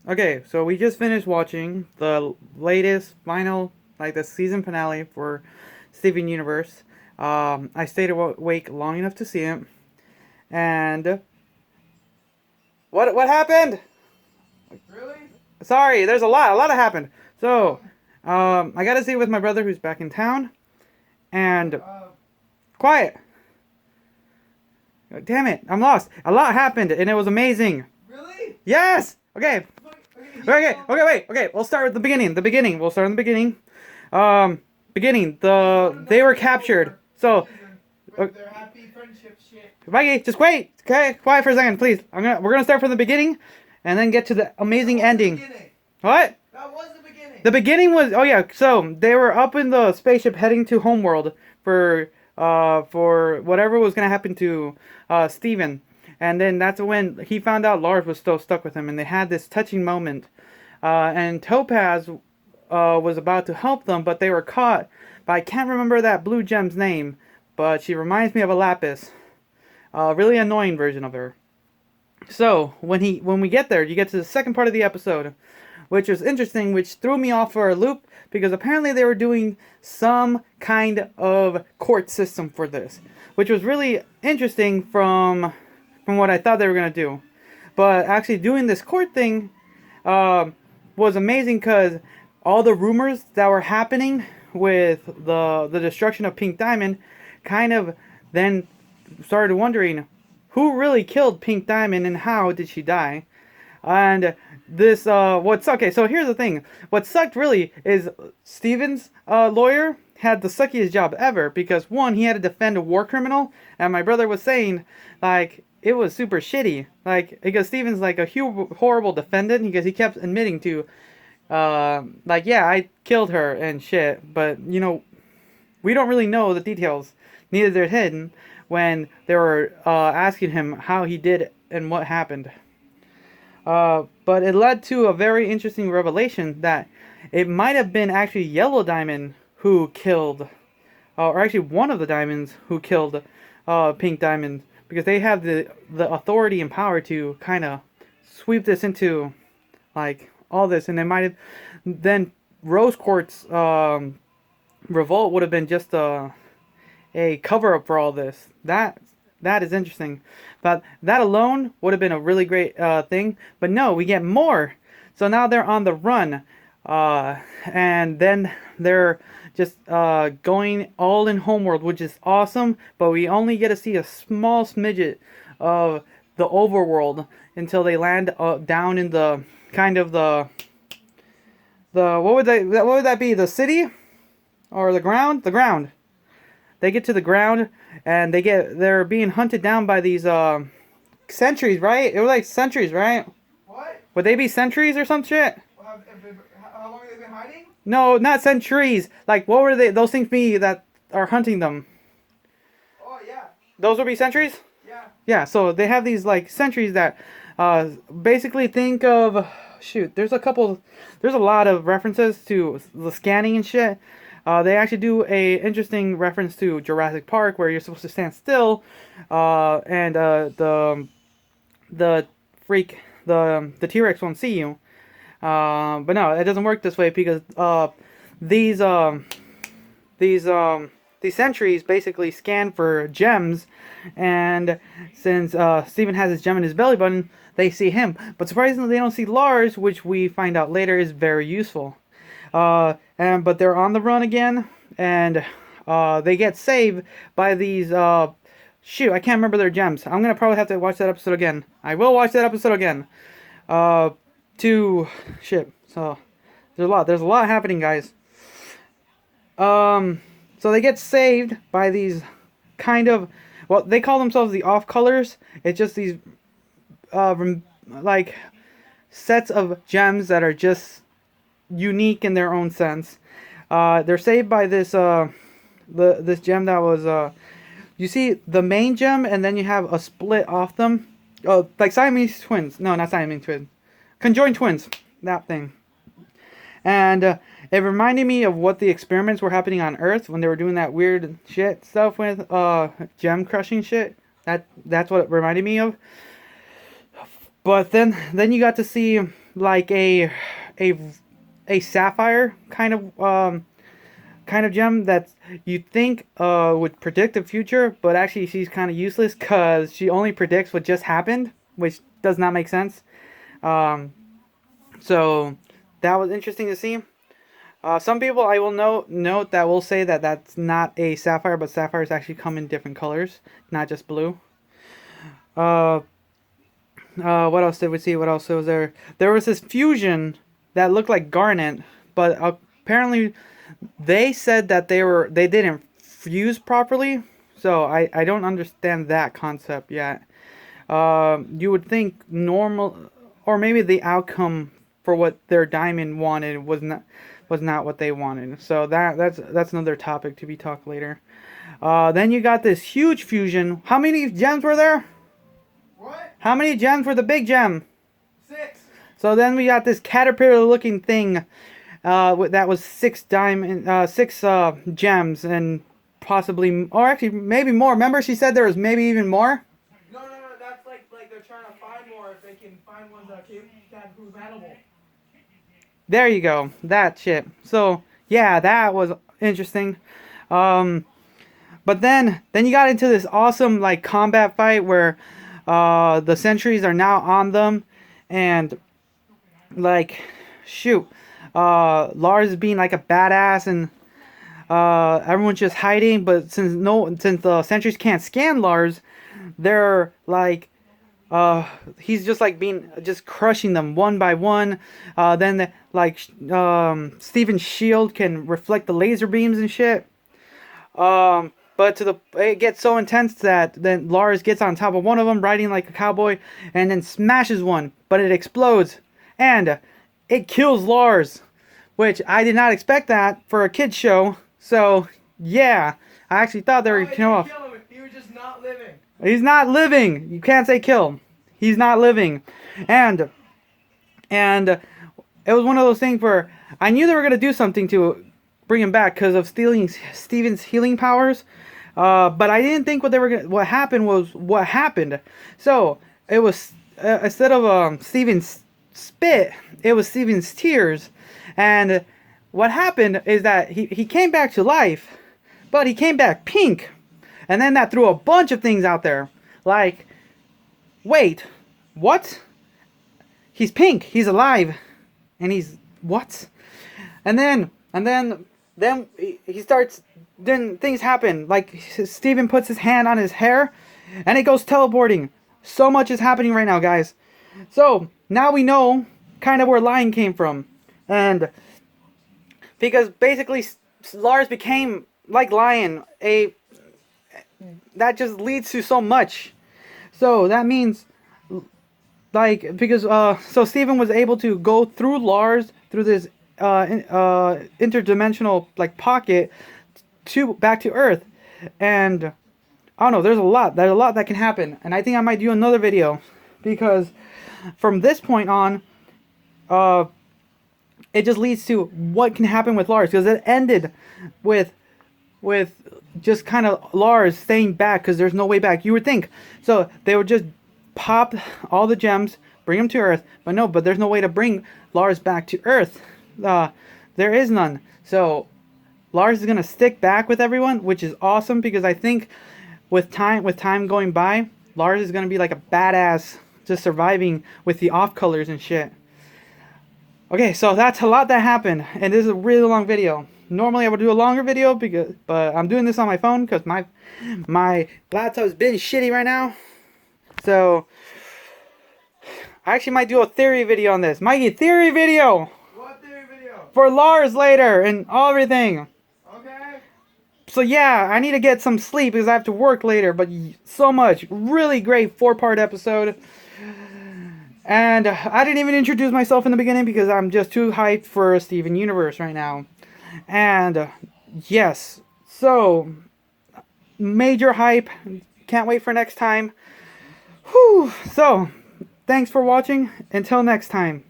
Okay, so we just finished watching the latest final, like the season finale for Steven Universe. I stayed awake long enough to see it, and what happened? Really? Sorry, there's a lot happened. So, I got to see it with my brother who's back in town, and Uh, quiet. Damn it, I'm lost. A lot happened, and it was amazing. really? Yes. Okay. Okay, Wait. Okay, we'll start with the beginning. The beginning. We'll start in the beginning. Beginning. They were captured. So, uh, With their happy friendship shit. Mikey, just wait. Okay, quiet for a second, please. We're gonna start from the beginning, and then get to the amazing ending. What? That was the beginning. The beginning was, oh yeah. So they were up in the spaceship heading to Homeworld for whatever was gonna happen to Steven. And then that's when he found out Lars was still stuck with him, and they had this touching moment. And Topaz was about to help them, but they were caught. But I can't remember that blue gem's name, but she reminds me of a Lapis. A really annoying version of her. So when we get there, you get to the second part of the episode, which was interesting, which threw me off for a loop because apparently they were doing some kind of court system for this, which was really interesting from what I thought they were gonna do. But actually doing this court thing was amazing because all the rumors that were happening with the destruction of Pink Diamond kind of then started wondering who really killed Pink Diamond and how did she die. And this what's okay, so here's the thing. What sucked really is Steven's lawyer had the suckiest job ever because one, he had to defend a war criminal, and my brother was saying like it was super shitty. Like because Steven's like a horrible defendant because he kept admitting to like yeah, I killed her and shit, but you know, we don't really know the details. Neither they're hidden when they were asking him how he did it and what happened. But it led to a very interesting revelation that it might have been actually Yellow Diamond who killed, or actually one of the diamonds who killed Pink Diamond, because they have the authority and power to kind of sweep this into like all this, and they might have then Rose Quartz revolt would have been just a cover up for all this. That is interesting. But that alone would have been a really great thing. But no, we get more. So now they're on the run. And then they're just going all in Homeworld, which is awesome. But we only get to see a small smidget of the overworld until they land down in the kind of the what would that be? The city or the ground? The ground. They get to the ground and they're being hunted down by these sentries, right? It was like sentries, right? What? Would they be sentries or some shit? How long have they been hiding? No, not sentries. Like what were they? Those things be that are hunting them. Oh, yeah. Those would be sentries. Yeah. Yeah. So they have these like sentries that basically think of shoot. There's a lot of references to the scanning and shit. They actually do a interesting reference to Jurassic Park where you're supposed to stand still, and the freak the T-Rex won't see you. But no, it doesn't work this way because these these these sentries basically scan for gems, and since Steven has his gem in his belly button, they see him. But surprisingly, they don't see Lars, which we find out later is very useful. But they're on the run again, and they get saved by these. Shoot, I can't remember their gems. I'm gonna probably have to watch that episode again. I will watch that episode again. To shit. So there's a lot happening, guys. So they get saved by these kind of, well, they call themselves the off colors. It's just these like sets of gems that are just unique in their own sense. They're saved by this gem that was you see the main gem and then you have a split off them. Oh, like Siamese twins. No, not Siamese twins. Conjoined twins. That thing. And it reminded me of what the experiments were happening on Earth when they were doing that weird shit stuff with gem crushing shit. That's what it reminded me of. But then you got to see like a sapphire kind of gem that you think would predict the future, but actually she's kind of useless because she only predicts what just happened, which does not make sense. So that was interesting to see. Some people I will note that will say that that's not a sapphire, but sapphires actually come in different colors, not just blue. What else did we see? What else was there? There was this fusion that looked like garnet, but apparently they said that they didn't fuse properly. So I don't understand that concept yet. You would think normal, or maybe the outcome for what their diamond wanted was not what they wanted. So that's another topic to be talked later. Then you got this huge fusion. How many gems were there? What? How many gems were the big gem? 6. So then we got this caterpillar-looking thing that was 6 gems and possibly, or actually maybe more. Remember, she said there was maybe even more. No. That's like they're trying to find more if they can find ones that can prove animal. There you go, that shit. So yeah, that was interesting. But then you got into this awesome like combat fight where the sentries are now on them, and like shoot, Lars is being like a badass, and everyone's just hiding. But since the sentries can't scan Lars, they're like he's just like just crushing them one by one. Then Steven's shield can reflect the laser beams and shit. But it gets so intense that then Lars gets on top of one of them, riding like a cowboy, and then smashes one. But it explodes, and it kills Lars, which I did not expect that for a kids show. So yeah, I actually thought they were gonna kill off. He was just not living. He's not living. You can't say kill. He's not living, and it was one of those things where I knew they were gonna do something to bring him back because of stealing Steven's healing powers. But I didn't think what happened was what happened. So it was instead of Steven's spit, it was Steven's tears. And what happened is that he came back to life, but he came back pink. And then that threw a bunch of things out there. Like, wait, what? He's pink, he's alive, and he's what? And then he starts. Then things happen. Like Steven puts his hand on his hair, and it goes teleporting. So much is happening right now, guys. So now we know kind of where Lion came from, and because basically Lars became like Lion, that just leads to so much. So that means like because so Steven was able to go through Lars through this interdimensional like pocket back to Earth, and I don't know, there's a lot that can happen, and I think I might do another video because from this point on it just leads to what can happen with Lars, because it ended with just kind of Lars staying back because there's no way back. You would think so they would just pop all the gems, bring him to Earth, but there's no way to bring Lars back to Earth. There is none. So Lars is gonna stick back with everyone, which is awesome because I think with time going by, Lars is gonna be like a badass, just surviving with the off colors and shit. Okay, so that's a lot that happened, and this is a really long video. Normally I would do a longer video but I'm doing this on my phone because my laptop's been shitty right now. So I actually might do a theory video on this. Mikey, theory video! What theory video? For Lars later and everything. Okay. So yeah, I need to get some sleep because I have to work later, but so much. Really great 4-part episode. And I didn't even introduce myself in the beginning because I'm just too hyped for Steven Universe right now. And yes, so major hype. Can't wait for next time. Whew. So, thanks for watching. Until next time.